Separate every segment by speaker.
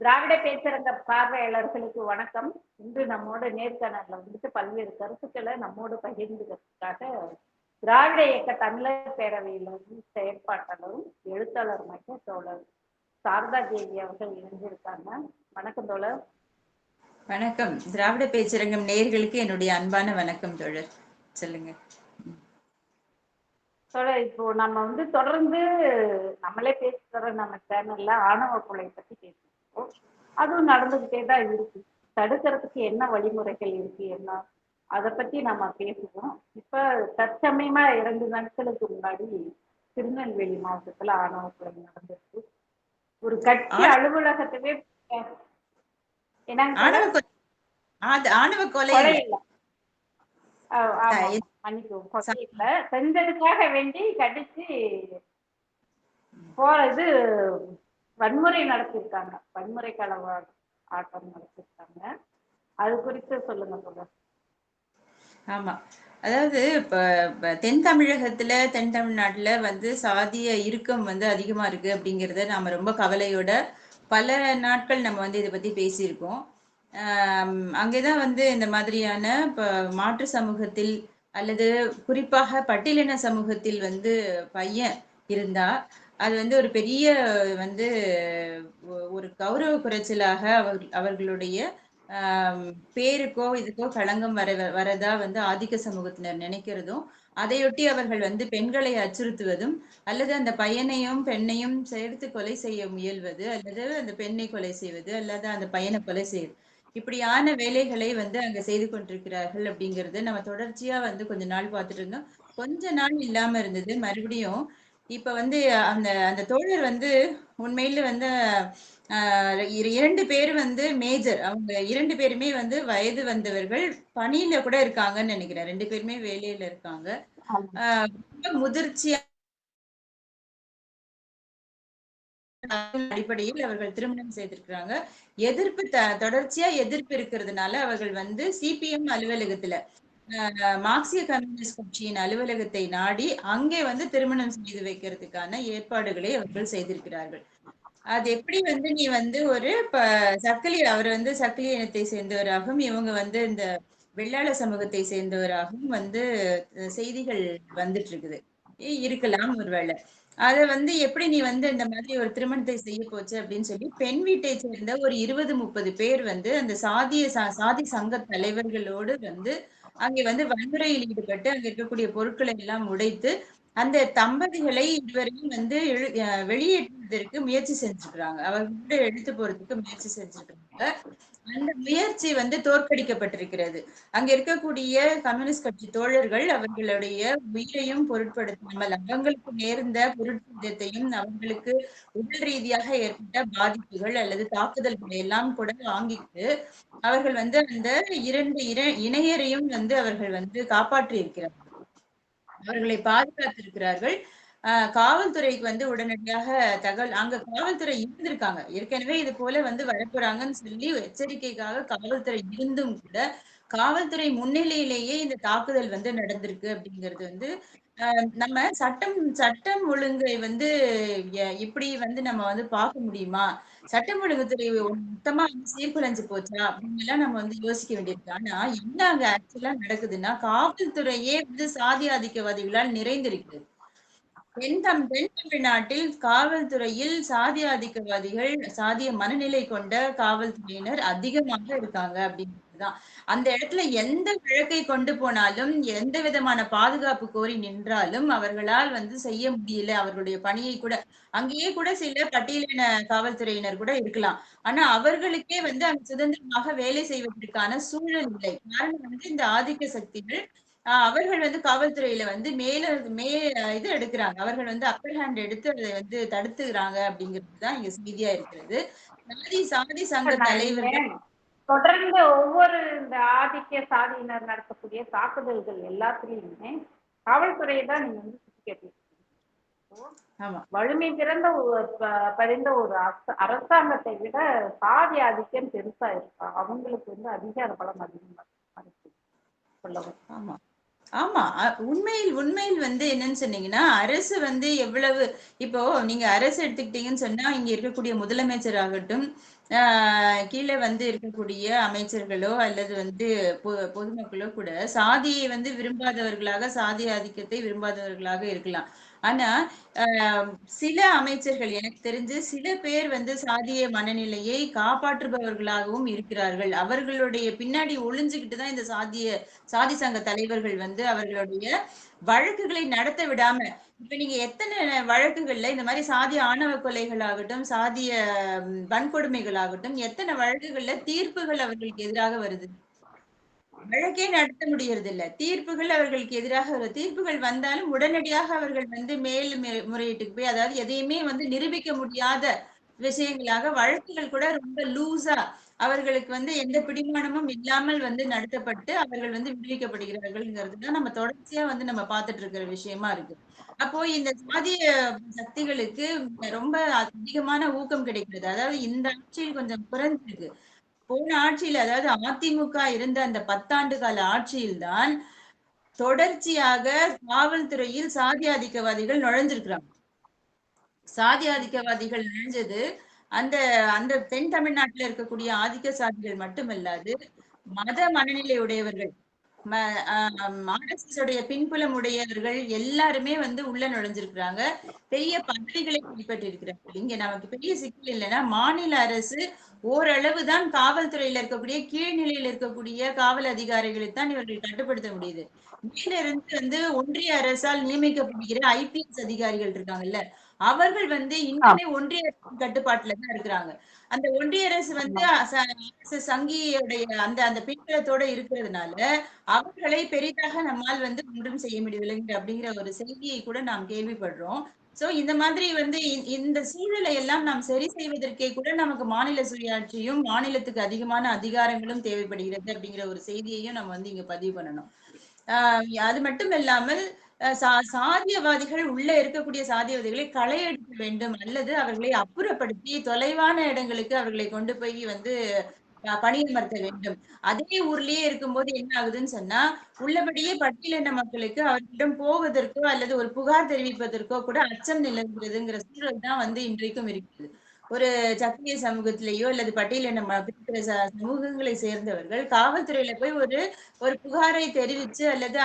Speaker 1: திராவிட பேச்சரங்க பார்வையாளர்களுக்கு வணக்கம். இன்று நம்மோட நேர்காணல்ல வந்துட்டு பல்வேறு கருத்துக்களை நம்மோடு பகிர்ந்துக்கிறதுக்காக திராவிட இயக்க தமிழர் பேரவையில வந்து செயற்பாட்டாளரும் எழுத்தாளருமாக தோழர் சாரதா தேவி அவர்கள் இணைஞ்சிருக்காங்க. வணக்கம் தோழர்.
Speaker 2: வணக்கம். திராவிட பேச்சரங்கம் நேயர்களுக்கு என்னுடைய அன்பான வணக்கம் தோழர். சொல்லுங்க
Speaker 1: தோழர். இப்போ நம்ம வந்து தொடர்ந்து நம்மளே பேசுற நம்ம சேனல்ல ஆணவ கொலை பத்தி பேசிருக்கோம். அதுவும் நடந்துகிட்டே தான் இருக்கு. தடுக்கிறதுக்கு என்ன வழிமுறைகள் இருக்கு, என்ன அதை பத்தி நம்ம பேசுவோம். இப்ப தற்சமயமா 2 நாட்களுக்கு முன்னாடி திருநெல்வேலி மாவட்டத்துல ஆணவ கொலை நடந்திருக்கு. ஒரு கட்சி அலுவலகத்தவே என்னங்க
Speaker 2: ஆணவ கொலை
Speaker 1: கொலை இல்லை, மன்னிக்கவும், கொலை இல்லை, செஞ்சதுக்காக வேண்டி கடிச்சு இது வன்முறை நடத்திருக்காங்க, வன்முறை கலவ ஆட்டம் நடத்திருக்காங்க. அது குறித்து சொல்லுங்க சொல்லுங்க.
Speaker 2: ஆமா, அதாவது இப்ப தென் தமிழகத்துல தென் தமிழ்நாட்டுல வந்து சாதிய இறுக்கம் வந்து அதிகமா இருக்கு அப்படிங்கறத நாம ரொம்ப கவலையோட பல நாட்கள் நம்ம வந்து இதை பத்தி பேசியிருக்கோம். அங்கேதான் வந்து இந்த மாதிரியான இப்ப மாற்று சமூகத்தில் அல்லது குறிப்பாக பட்டியலின சமூகத்தில் வந்து பையன் இருந்தா அது வந்து ஒரு பெரிய வந்து ஒரு கௌரவ குறைச்சலாக அவர்களுடைய பேருக்கோ இதுக்கோ களங்கம் வரதா வந்து ஆதிக்க சமூகத்தினர் நினைக்கிறதும், அதையொட்டி அவர்கள் வந்து பெண்களை அச்சுறுத்துவதும் அல்லது அந்த பையனையும் பெண்ணையும் சேர்த்து கொலை செய்ய முயல்வது அல்லது அந்த பெண்ணை கொலை செய்வது அல்லது அந்த பையனை கொலை செய்வது, இப்படியான வேலைகளை வந்து அங்க செய்து கொண்டிருக்கிறார்கள் அப்படிங்கறது நம்ம தொடர்ச்சியா வந்து கொஞ்ச நாள் பார்த்துட்டு இருந்தோம். கொஞ்ச நாள் இல்லாம இருந்தது. மறுபடியும் இப்ப வந்து அந்த அந்த தோழர் வந்து உண்மையில வந்து 2 பேர் வந்து மேஜர், அவங்க 2 பேருமே வந்து வயது வந்தவர்கள், பணியில கூட இருக்காங்கன்னு நினைக்கிறேன். 2 பேருமே வேலையில இருக்காங்க. ரொம்ப முதிர்ச்சியா அடிப்படையில் அவர்கள் திருமணம் செய்திருக்கிறாங்க. எதிர்ப்பு தொடர்ச்சியா எதிர்ப்பு இருக்கிறதுனால அவர்கள் வந்து சிபிஎம் அலுவலகத்துல மார்க்சிய கம்யூனிஸ்ட் கட்சியின் அலுவலகத்தை நாடி அங்கே வந்து திருமணம் செய்து வைக்கிறதுக்கான ஏற்பாடுகளை அவர்கள் செய்திருக்கிறார்கள். அது எப்படி வந்து நீ வந்து ஒரு சக்கிலி, அவர் வந்து சக்கிலி இனத்தை சேர்ந்தவராகவும் இவங்க வந்து இந்த வெள்ளாள சமூகத்தை சேர்ந்தவராகவும் வந்து செய்திகள் வந்துட்டு இருக்குது. இருக்கலாம் ஒருவேளை. அத வந்து எப்படி நீ வந்து இந்த மாதிரி ஒரு திருமணத்தை செய்ய போச்சு அப்படின்னு சொல்லி பெண் வீட்டை சேர்ந்த ஒரு 20-30 பேர் வந்து அந்த சாதி சங்க தலைவர்களோடு வந்து அங்கே வந்து வன்முறையில் ஈடுபட்டு அங்க இருக்கக்கூடிய பொருட்களை எல்லாம் உடைத்து அந்த தம்பதிகளை இதுவரையும் வந்து வெளியேற்றுவதற்கு முயற்சி செஞ்சிருக்கிறாங்க. அவர்களோட எடுத்து போறதுக்கு முயற்சி செஞ்சிருக்கிறாங்க. அந்த முயற்சி வந்து தோற்கடிக்கப்பட்டிருக்கிறது. அங்க இருக்கக்கூடிய கம்யூனிஸ்ட் கட்சி தோழர்கள் அவர்களுடைய உயிரையும் பொருட்படுத்தாமல் அவங்களுக்கு நேர்ந்த பொருட்சேதத்தையும் அவங்களுக்கு உடல் ரீதியாக ஏற்பட்ட பாதிப்புகள் அல்லது தாக்குதல்களை எல்லாம் கூட வாங்கிட்டு அவர்கள் வந்து அந்த 2 இணையரையும் வந்து அவர்கள் வந்து காப்பாற்றி இருக்கிறார்கள், அவர்களை பாதுகாத்திருக்கிறார்கள். காவல்துறைக்கு வந்து உடனடியாக அங்க காவல்துறை இருந்திருக்காங்க. ஏற்கனவே இது போல வந்து வரப்போறாங்கன்னு சொல்லி எச்சரிக்கைக்காக காவல்துறை இருந்தும் கூட காவல்துறை முன்னிலையிலேயே இந்த தாக்குதல் வந்து நடந்திருக்கு அப்படிங்கிறது வந்து நம்ம சட்டம் ஒழுங்கை வந்து இப்படி வந்து நம்ம வந்து பார்க்க முடியுமா? சட்டம் ஒழுங்குத்துறை மொத்தமா வந்து சீர்குலைஞ்சு போச்சா அப்படின்னு எல்லாம் நம்ம வந்து யோசிக்க வேண்டியிருக்கு. ஆனா என்ன அங்க ஆக்சுவலா நடக்குதுன்னா காவல்துறையே வந்து சாதி ஆதிக்கவாதிகளால் நிறைந்திருக்கு. தென் தமிழ்நாட்டில் காவல்துறையில் சாதி ஆதிக்கவாதிகள், சாதிய மனநிலை கொண்ட காவல்துறையினர் அதிகமாக இருக்காங்க அப்படிங்கிறதுதான். அந்த இடத்துல எந்த வழக்கை கொண்டு போனாலும் எந்த விதமான பாதுகாப்பு கோரி நின்றாலும் அவர்களால் வந்து செய்ய முடியல அவர்களுடைய பணியை கூட. அங்கேயே கூட சில பட்டியலின காவல்துறையினர் கூட இருக்கலாம். ஆனா அவர்களுக்கே வந்து அங்கு சுதந்திரமாக வேலை செய்வதற்கான சூழல் இல்லை. காரணம் வந்து இந்த ஆதிக்க சக்திகள் அவர்கள் வந்து காவல்துறையில வந்து இது எடுக்கிறாங்க. அவர்கள் வந்து அப்பர் ஹேண்ட் எடுத்து அதை வந்து தடுத்துக்கிறாங்க அப்படிங்கிறதுதான் இங்க செய்தியா இருக்கிறது. சாதி சங்க தலைவர்கள்
Speaker 1: தொடர்ந்து ஒவ்வொரு இந்த ஆதிக்க சாதியினர் நடத்தக்கூடிய தாக்குதல்கள் எல்லாத்துலயுமே காவல்துறையை தான் நீங்க வந்து சுட்டி கேட்டீங்க. வலிமை திறந்த பதிந்த ஒரு அரசாங்கத்தை விட சாதி ஆதிக்கம் பெருசா இருக்கா, அவங்களுக்கு வந்து அதிகார பலம் அதிகமா இருக்கு.
Speaker 2: ஆமா, ஆமா. உண்மையில் உண்மையில் வந்து என்னன்னு சொன்னீங்கன்னா, அரசு வந்து எவ்வளவு இப்போ நீங்க அரசு எடுத்துக்கிட்டீங்கன்னு சொன்னா, இங்க இருக்கக்கூடிய முதலமைச்சர் ஆகட்டும், ஆ கீழ வந்து இருக்கக்கூடிய அமைச்சர்களோ, அல்லது வந்து பொதுமக்களோ கூட சாதியை வந்து விரும்பாதவர்களாக, சாதி ஆதிக்கத்தை விரும்பாதவர்களாக இருக்கலாம். ஆனா, அ சில அமைச்சர்கள் எனக்கு தெரிஞ்சு சில பேர் வந்து சாதிய மனநிலையை காப்பாற்றுபவர்களாகவும் இருக்கிறார்கள். அவர்களுடைய பின்னாடி ஒளிஞ்சுகிட்டு தான் இந்த சாதி சங்க தலைவர்கள் வந்து அவர்களுடைய வழக்குகளை நடத்த விடாம இப்ப நீங்க எத்தனை வழக்குகள்ல இந்த மாதிரி சாதிய ஆணவ கொலைகள் ஆகட்டும், சாதிய வன்கொடுமைகள் ஆகட்டும், எத்தனை வழக்குகள்ல தீர்ப்புகள் அவர்களுக்கு எதிராக வருது. வழக்கே நடத்த முடியறது இல்ல. தீர்ப்புகள் அவர்களுக்கு எதிராக தீர்ப்புகள் வந்தாலும் உடனடியாக அவர்கள் வந்து முறையீட்டுக்கு போய் அதாவது எதையுமே வந்து நிரூபிக்க முடியாத விஷயங்களாக வழக்குகள் கூட ரொம்ப லூஸா அவர்களுக்கு வந்து எந்த பிடிமானமும் இல்லாமல் வந்து நடத்தப்பட்டு அவர்கள் வந்து விடுவிக்கப்படுகிறார்கள்ங்கிறது தான் நம்ம தொடர்ச்சியா வந்து நம்ம பார்த்துட்டு இருக்கிற விஷயமா இருக்கு. அப்போ இந்த சாதிய சக்திகளுக்கு ரொம்ப அதிகமான ஊக்கம் கிடைக்கிறது. அதாவது இந்த ஆட்சியில் கொஞ்சம் குறைஞ்சிருக்கு. போன ஆட்சியில அதாவது அதிமுக இருந்த அந்த 10 கால ஆட்சியில்தான் தொடர்ச்சியாக காவல்துறையில் சாதி ஆதிக்கவாதிகள் நுழைஞ்சிருக்கிறாங்க. சாதி ஆதிக்கவாதிகள் நுழைஞ்சது அந்த அந்த தென் தமிழ்நாட்டில் இருக்கக்கூடிய ஆதிக்க சாதிகள் மட்டுமல்லாது மத மனநிலை உடையவர்கள் ஆர்எஸ்எஸ் உடைய பின்புலம் உடையவர்கள் எல்லாருமே வந்து உள்ள நுழைஞ்சிருக்கிறாங்க. பெரிய பதவிகளை கைப்பற்றிருக்கிறார்கள். இங்க நமக்கு பெரிய சிக்கல் இல்லைன்னா மாநில அரசு ஓரளவுதான் காவல்துறையில இருக்கக்கூடிய கீழ்நிலையில் இருக்கக்கூடிய காவல் அதிகாரிகளை தான் இவர்கள் கட்டுப்படுத்த முடியுது. மேல இருந்து வந்து ஒன்றிய அரசால் நியமிக்கப்படுகிற ஐபிஎஸ் அதிகாரிகள் இருக்காங்கல்ல, அவர்கள் வந்து இன்னுமே ஒன்றிய அரசின் கட்டுப்பாட்டுல தான் இருக்கிறாங்க. அந்த ஒன்றிய அரசு வந்து சங்கியுடைய அந்த அந்த பின்புலத்தோட இருக்கிறதுனால அவர்களை பெரிதாக நம்மால் வந்து ஒன்றும் செய்ய முடியவில்லை அப்படிங்கிற ஒரு செய்தியை கூட நாம் கேள்விப்படுறோம். சோ இந்த மாதிரி வந்து இந்த சூழலை எல்லாம் நாம் சரி செய்வதற்கே கூட நமக்கு மாநில சுயாட்சியும் மாநிலத்துக்கு அதிகமான அதிகாரங்களும் தேவைப்படுகிறது அப்படிங்கிற ஒரு செய்தியையும் நம்ம வந்து இங்க பதிவு பண்ணணும். அது மட்டும் இல்லாமல் சாதியவாதிகள் உள்ள இருக்கக்கூடிய சாதியவாதிகளை களையெடுக்க வேண்டும் அல்லது அவர்களை அப்புறப்படுத்தி தொலைவான இடங்களுக்கு அவர்களை கொண்டு போய் வந்து பணியமர்த்த வேண்டும். அதே ஊர்லயே இருக்கும்போது என்ன ஆகுதுன்னு சொன்னா உள்ளபடியே பட்டியலின மக்களுக்கு அவர்களிடம் போவதற்கோ அல்லது ஒரு புகார் தெரிவிப்பதற்கோ கூட அச்சம் நிலவுகிறதுங்கிற சூழல் தான் வந்து இன்றைக்கும் இருக்குது. ஒரு சத்திரிய சமூகத்திலேயோ அல்லது பட்டியலின பிரிக்கிற சமூகங்களை சேர்ந்தவர்கள் காவல்துறையில போய் ஒரு ஒரு புகாரை தெரிவிச்சு அல்லது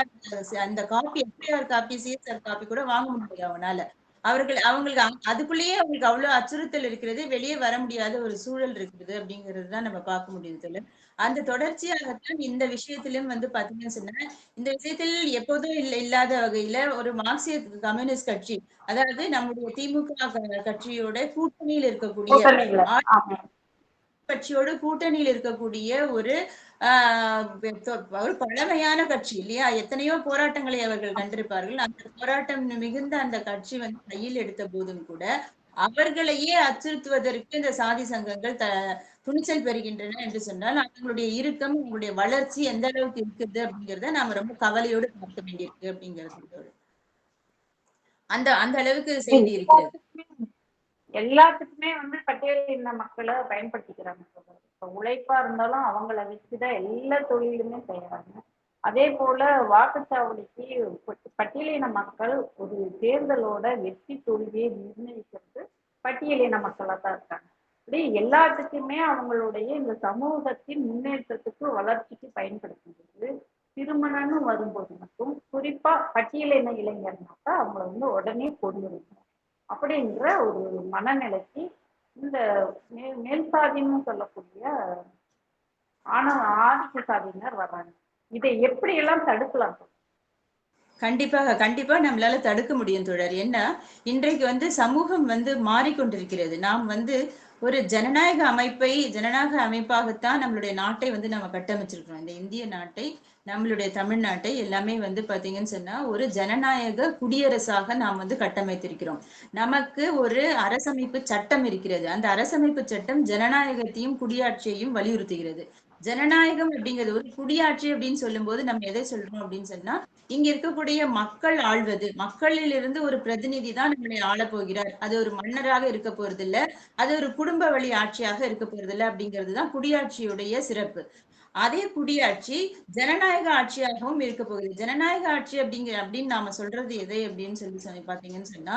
Speaker 2: அந்த copy FIR copy CSR copy கூட வாங்க முடியாது அவனால. அவங்களுக்கு அதுக்குள்ளேயே அவங்களுக்கு அவ்வளவு அச்சுறுத்தல் இருக்கிறது. வெளியே வர முடியாத ஒரு சூழல் இருக்குது அப்படிங்கிறது தான் நம்ம பார்க்க முடியுது. அந்த தொடர்ச்சியாகத்தான் இந்த விஷயத்திலும் வந்து பாத்தீங்கன்னு சொன்னா இந்த விஷயத்தில் எப்போதும் இல்லாத வகையில ஒரு மார்க்சிய கம்யூனிஸ்ட் கட்சி அதாவது நம்முடைய திமுக கட்சியோட கூட்டணியில் இருக்கக்கூடிய கட்சியோடு கூட்டணியில் இருக்கக்கூடிய ஒரு ஒரு பழமையான கட்சி இல்லையா? எத்தனையோ போராட்டங்களை அவர்கள் கண்டிருப்பார்கள். அந்த போராட்டம் மிகுந்த அந்த கட்சி வந்து கையில் எடுத்த போதும் கூட அவர்களையே அச்சுறுத்துவதற்கு இந்த சாதி சங்கங்கள் துணிச்சல் பெறுகின்றன என்று சொன்னால் அவங்களுடைய இறுக்கம் அவங்களுடைய வளர்ச்சி எந்த அளவுக்கு இருக்குது அப்படிங்கிறத நாம ரொம்ப கவலையோடு பார்க்க வேண்டியிருக்கு அப்படிங்கிறது அந்த அந்த அளவுக்கு செய்தி இருக்கிறது.
Speaker 1: எல்லாத்துக்குமே வந்து பட்டியலின மக்களை பயன்படுத்திக்கிறாங்க. இப்ப உழைப்பா இருந்தாலும் அவங்கள வச்சுதான் எல்லா தொழிலுமே செய்யறாங்க. அதே போல வாக்குச்சாவடிக்கு பட்டியலின மக்கள் ஒரு தேர்தலோட வெற்றி தோல்வியை நிர்ணயிக்கிறது பட்டியலின மக்களா தான் இருக்காங்க. அப்படி எல்லாத்துக்குமே அவங்களுடைய இந்த சமூகத்தின் முன்னேற்றத்துக்கு வளர்ச்சிக்கு பயன்படுத்துகிறது. திருமணம்னு வரும்போது மட்டும் குறிப்பா பட்டியலின இளைஞர்னாக்கா அவங்கள வந்து உடனே கொண்டு வரணும் அப்படிங்கிற ஒரு மனநிலைக்கு இந்த மேல் சாதின்னு சொல்லக்கூடிய ஆதிக்க சாதியினர் வர்றாங்க. இதை எப்படி எல்லாம் தடுக்கலாம்?
Speaker 2: கண்டிப்பாக கண்டிப்பா நம்மளால தடுக்க முடியும் தோழர். ஏன்னா இன்றைக்கு வந்து சமூகம் வந்து மாறிக்கொண்டிருக்கிறது. நாம் வந்து ஒரு ஜனநாயக அமைப்பாகத்தான் நம்மளுடைய நாட்டை வந்து நம்ம கட்டமைச்சிருக்கிறோம். இந்த இந்திய நாட்டை நம்மளுடைய தமிழ்நாட்டை எல்லாமே வந்து பாத்தீங்கன்னு சொன்னா ஒரு ஜனநாயக குடியரசாக நாம் வந்து கட்டமைத்திருக்கிறோம். நமக்கு ஒரு அரசமைப்பு சட்டம் இருக்கிறது. அந்த அரசமைப்பு சட்டம் ஜனநாயகத்தையும் குடியாட்சியையும் வலியுறுத்துகிறது. ஜனநாயகம் அப்படிங்கிறது ஒரு குடியாட்சி அப்படின்னு சொல்லும் போது நம்ம எதை சொல்றோம் அப்படின்னு சொன்னா இங்க இருக்கக்கூடிய மக்கள் ஆள்வது மக்களில் இருந்து ஒரு பிரதிநிதி தான் நம்மளை ஆளப் போகிறார். அது ஒரு மன்னராக இருக்க போறது இல்ல, அது ஒரு குடும்ப வழி ஆட்சியாக இருக்க போறது இல்ல அப்படிங்கிறது தான் குடியாட்சியுடைய சிறப்பு. அதே குடியாட்சி ஜனநாயக ஆட்சியாகவும் இருக்க போகுது. ஜனநாயக ஆட்சி அப்படின்னு நாம சொல்றது எதை அப்படின்னு சொல்லி பாத்தீங்கன்னு சொன்னா,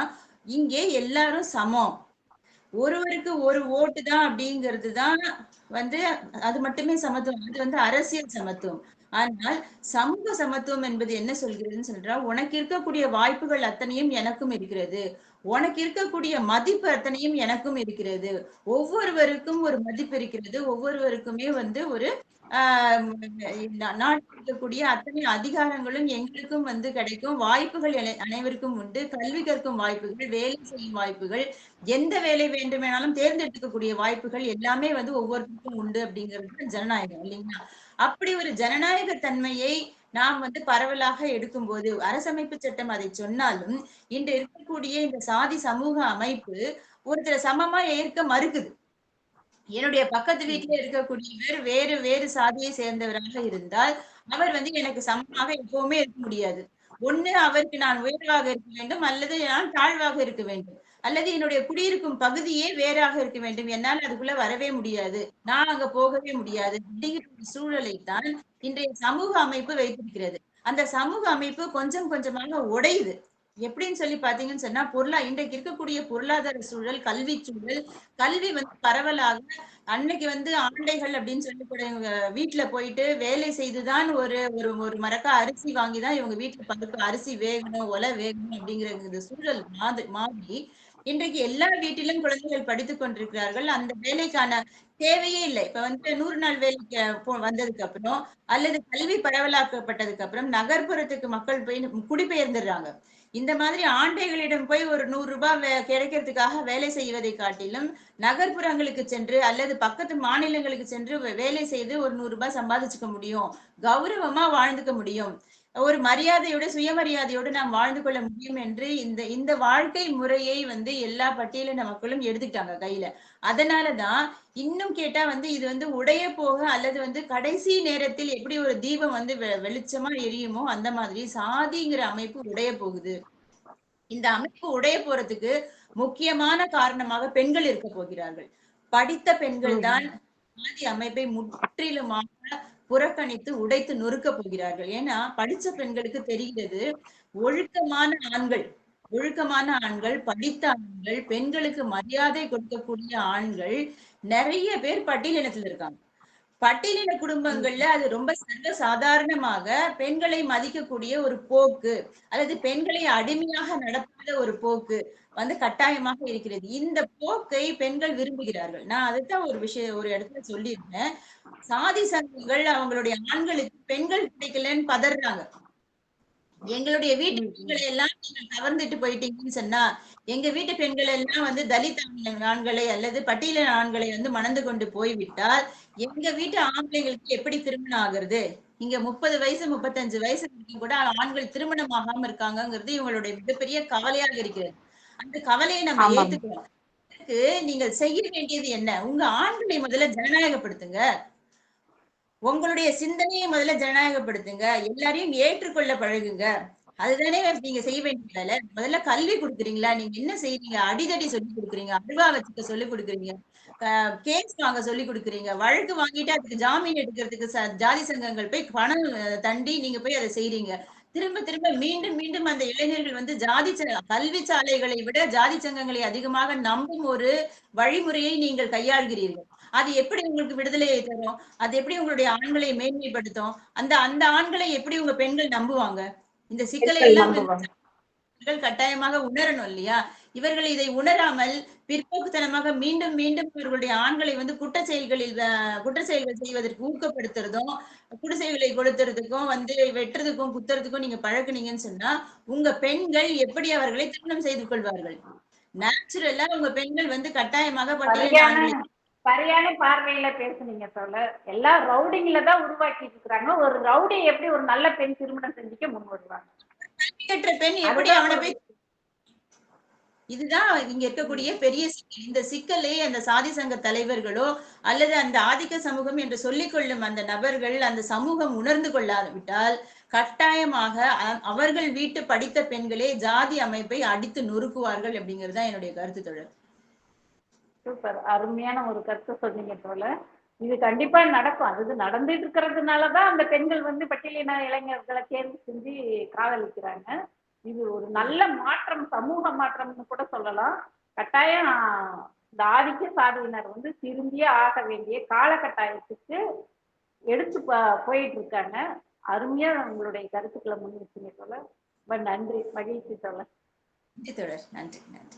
Speaker 2: இங்கே எல்லாரும் சமம். ஒருவருக்கு ஒரு ஓட்டு தான் அப்படிங்கிறது தான் வந்து அது மட்டுமே சமத்துவம். அது வந்து அரசியல் சமத்துவம். ஆனால் சமூக சமத்துவம் என்பது என்ன சொல்கிறதுன்னு சொல்றா, உனக்கு இருக்கக்கூடிய வாய்ப்புகள் அத்தனையும் எனக்கும் இருக்கிறது. உனக்கு இருக்கக்கூடிய மதிப்பு அத்தனையும் எனக்கும் இருக்கிறது. ஒவ்வொருவருக்கும் ஒரு மதிப்பு இருக்கிறது. ஒவ்வொருவருக்குமே வந்து ஒரு ஆஹ் நாட்டில் இருக்கக்கூடிய அத்தனை அதிகாரங்களும் எங்களுக்கும் வந்து கிடைக்கும். வாய்ப்புகள் அனைவருக்கும் உண்டு. கல்வி கற்கும் வாய்ப்புகள், வேலை செய்யும் வாய்ப்புகள், எந்த வேலை வேண்டுமானாலும் தேர்ந்தெடுக்கக்கூடிய வாய்ப்புகள் எல்லாமே வந்து ஒவ்வொருத்தருக்கும் உண்டு அப்படிங்கிறது ஜனநாயகம் இல்லைங்களா? அப்படி ஒரு ஜனநாயக தன்மையை நாம் வந்து பரவலாக எடுக்கும்போது அரசமைப்பு சட்டம் அதை சொன்னாலும் இன்று இருக்கக்கூடிய இந்த சாதி சமூக அமைப்பு ஒருத்தரை சமமா ஏற்க மறுக்குது. என்னுடைய பக்கத்து வீட்டுல இருக்கக்கூடியவர் வேறு வேறு சாதியை சேர்ந்தவராக இருந்தால் அவர் வந்து எனக்கு சமமாக எப்பவுமே இருக்க முடியாது. ஒண்ணு அவருக்கு நான் உயர்வாக இருக்க வேண்டும், அல்லது நான் தாழ்வாக இருக்க வேண்டும், அல்லது என்னுடைய குடியிருக்கும் பகுதியே வேறாக இருக்க வேண்டும். என்னால் அதுக்குள்ள வரவே முடியாது, நான் அங்க போகவே முடியாது அப்படிங்கிற ஒரு சூழலை தான் இன்றைய சமூக அமைப்பு வைத்திருக்கிறது. அந்த சமூக அமைப்பு கொஞ்சம் கொஞ்சமாக உடையுது. எப்படின்னு சொல்லி பாத்தீங்கன்னு சொன்னா, இன்றைக்கு இருக்கக்கூடிய பொருளாதார சூழல், கல்வி சூழல், கல்வி வந்து பரவலாக அன்னைக்கு வந்து ஆண்டைகள் அப்படின்னு சொல்லி வீட்டுல போயிட்டு வேலை செய்துதான் ஒரு ஒரு ஒரு மரக்கா அரிசி வாங்கிதான் இவங்க வீட்டுல பருப்பு அரிசி வேகணும், ஒலை வேகணும் அப்படிங்கிற இந்த சூழல் மாறி இன்றைக்கு எல்லா வீட்டிலும் குழந்தைகள் படித்துக் கொண்டிருக்கிறார்கள். அந்த வேலைக்கான தேவையே இல்லை. இப்ப வந்து 100 நாள் வேலைக்கு வந்ததுக்கு அப்புறம் அல்லது கல்வி பரவலாக்கப்பட்டதுக்கு அப்புறம் நகர்ப்புறத்துக்கு மக்கள் போய் குடிபெயர்ந்துடுறாங்க. இந்த மாதிரி ஆண்டைகளிடம் போய் ஒரு 100 ரூபாய் கிடைக்கிறதுக்காக வேலை செய்வதை காட்டிலும் நகர்ப்புறங்களுக்கு சென்று அல்லது பக்கத்து மாநிலங்களுக்கு சென்று வேலை செய்து ஒரு 100 ரூபாய் சம்பாதிச்சுக்க முடியும், கௌரவமா வாழ்ந்துக்க முடியும், ஒரு மரியாதையோட சுயமரியாதையோடு நாம் வாழ்ந்து கொள்ள முடியும் என்று இந்த இந்த வாழ்க்கை முறையை வந்து எல்லா பட்டியலின மக்களும் எடுத்துக்கிட்டாங்க கையில. அதனாலதான் இன்னும் கேட்டா வந்து இது வந்து உடைய போக அல்லது வந்து கடைசி நேரத்தில் எப்படி ஒரு தீபம் வந்து வெளிச்சமா எரியுமோ அந்த மாதிரி சாதிங்கிற அமைப்பு உடைய போகுது. இந்த அமைப்பு உடைய போறதுக்கு முக்கியமான காரணமாக பெண்கள் இருக்க போகிறார்கள். படித்த பெண்கள் தான் சாதி அமைப்பை முற்றிலுமாக புறக்கணித்து உடைத்து நொறுக்க போகிறார்கள். ஏன்னா படிச்ச பெண்களுக்கு தெரிகிறது ஒழுக்கமான ஆண்கள், படித்த ஆண்கள், பெண்களுக்கு மரியாதை கொடுக்கக்கூடிய ஆண்கள் நிறைய பேர் பட்டியலினத்துல இருக்காங்க. பட்டியலின குடும்பங்கள்ல அது ரொம்ப சர்வ சாதாரணமாக பெண்களை மதிக்கக்கூடிய ஒரு போக்கு அல்லது பெண்களை அடிமையாக நடத்தாத ஒரு போக்கு வந்து கட்டாயமாக இருக்கிறது. இந்த போக்கை பெண்கள் விரும்புகிறார்கள். நான் அதுதான் ஒரு இடத்துல சொல்லியிருந்தேன். சாதி சங்கங்கள் அவங்களுடைய ஆண்களுக்கு பெண்கள் கிடைக்கலன்னு பதறாங்க. எங்களுடைய வீட்டு பெண்களை எல்லாம் நீங்க கவர்ந்துட்டு போயிட்டீங்கன்னு சொன்னா, எங்க வீட்டு பெண்கள் எல்லாம் வந்து தலித் ஆண்களை அல்லது பட்டியலின ஆண்களை வந்து மணந்து கொண்டு போய்விட்டால் எங்க வீட்டு ஆம்பளைங்களுக்கு எப்படி திருமணம் ஆகுறது? இங்க 30 வயசு 35 வயசு கூட ஆண்கள் திருமணம் ஆகாம இருக்காங்கிறது இவங்களுடைய மிகப்பெரிய கவலையாக இருக்கிறது. அந்த கவலையை நம்ம ஏத்துக்கணும். நீங்கள் செய்ய வேண்டியது என்ன? உங்க ஆண்களை முதல்ல ஜனநாயகப்படுத்துங்க. உங்களுடைய சிந்தனையை முதல்ல ஜனநாயகப்படுத்துங்க. எல்லாரையும் ஏற்றுக்கொள்ள பழகுங்க. அதுதானே நீங்க செய்ய வேண்டிய வேலை. முதல்ல கல்வி கொடுக்குறீங்களா? நீங்க என்ன செய்றீங்க? அடிதடி சொல்லி கொடுக்குறீங்க, அருவா வச்சுக்க சொல்லி கொடுக்குறீங்க, கேஸ் வாங்க சொல்லி கொடுக்குறீங்க, வழக்கு வாங்கிட்டு அதுக்கு ஜாமீன் எடுக்கிறதுக்கு ஜாதி சங்கங்கள் போய் பணம் தண்டி நீங்க போய் அதை செய்றீங்க. திரும்ப திரும்ப மீண்டும் மீண்டும் அந்த இளைஞர்கள் வந்து கல்வி சாலைகளை விட ஜாதி சங்கங்களை அதிகமாக நம்பும் ஒரு வழிமுறையை நீங்கள் கையாள்கிறீர்கள். அது எப்படி உங்களுக்கு விடுதலையை தரும்? அது எப்படி உங்களுடைய ஆண்களை மேன்மைப்படுத்தும்? அந்த அந்த ஆண்களை எப்படி உங்க பெண்கள் நம்புவாங்க? இந்த சிக்கலை எல்லாம் கட்டாயமாக உணரணும் இல்லையா? இவர்கள் இதை உணராமல் பிற்போக்குத்தனமாக மீண்டும் மீண்டும் இவர்களுடைய ஆண்களை வந்து குற்ற செயல்கள் செய்வதற்கு ஊக்கப்படுத்துறதும், குடிசைகளை கொடுத்துறதுக்கும் வந்து வெட்டுறதுக்கும் குத்துறதுக்கும் நீங்க பழகுனீங்கன்னு சொன்னா உங்க பெண்கள் எப்படி அவர்களை திருமணம் செய்து கொள்வார்கள்? நேச்சுரலா உங்க பெண்கள் வந்து கட்டாயமாக
Speaker 1: சரியான பார்வையில பேசுனீங்க தோழர். எல்லாம் ரவுடிங்ல தான் உருவாக்கிட்டு இருக்காங்க. ஒரு ரவுடி எப்படி ஒரு நல்ல பெண் திருமணம் செஞ்சுக்க முன் வருவாங்க?
Speaker 2: பெண் எப்படி அவனை போய் இதுதான் இங்க இருக்கக்கூடிய பெரிய சிக்கல். இந்த சிக்கலை அந்த சாதி சங்க தலைவர்களோ அல்லது அந்த ஆதிக்க சமூகம் என்று சொல்லிக் கொள்ளும் அந்த நபர்கள் அந்த சமூகம் உணர்ந்து கொள்ளாவிட்டால் கட்டாயமாக அவர்கள் வீட்டு படித்த பெண்களே ஜாதி அமைப்பை அடித்து நொறுக்குவார்கள் அப்படிங்கிறது தான் என்னுடைய கருத்து தோழர்.
Speaker 1: சூப்பர், அருமையான ஒரு கருத்து சொன்னீங்க தோழர். இது கண்டிப்பா நடக்கும். அது நடந்துட்டு இருக்கிறதுனாலதான் அந்த பெண்கள் வந்து பட்டியலின இளைஞர்களை தேர்வு செஞ்சு காதலிக்கிறாங்க. இது ஒரு நல்ல மாற்றம், சமூக மாற்றம்னு கூட சொல்லலாம். கட்டாயம் இந்த ஆதிக்க சாதியினர் வந்து திரும்பியே ஆக வேண்டிய காலகட்டாயத்துக்கு எடுத்து போயிட்டு இருக்காங்க. அருமையா உங்களுடைய கருத்துக்களை முன் வச்சீங்க தோழர். ரொம்ப நன்றி, மகிழ்ச்சி தோழர்.
Speaker 2: நன்றி தோழர். நன்றி நன்றி.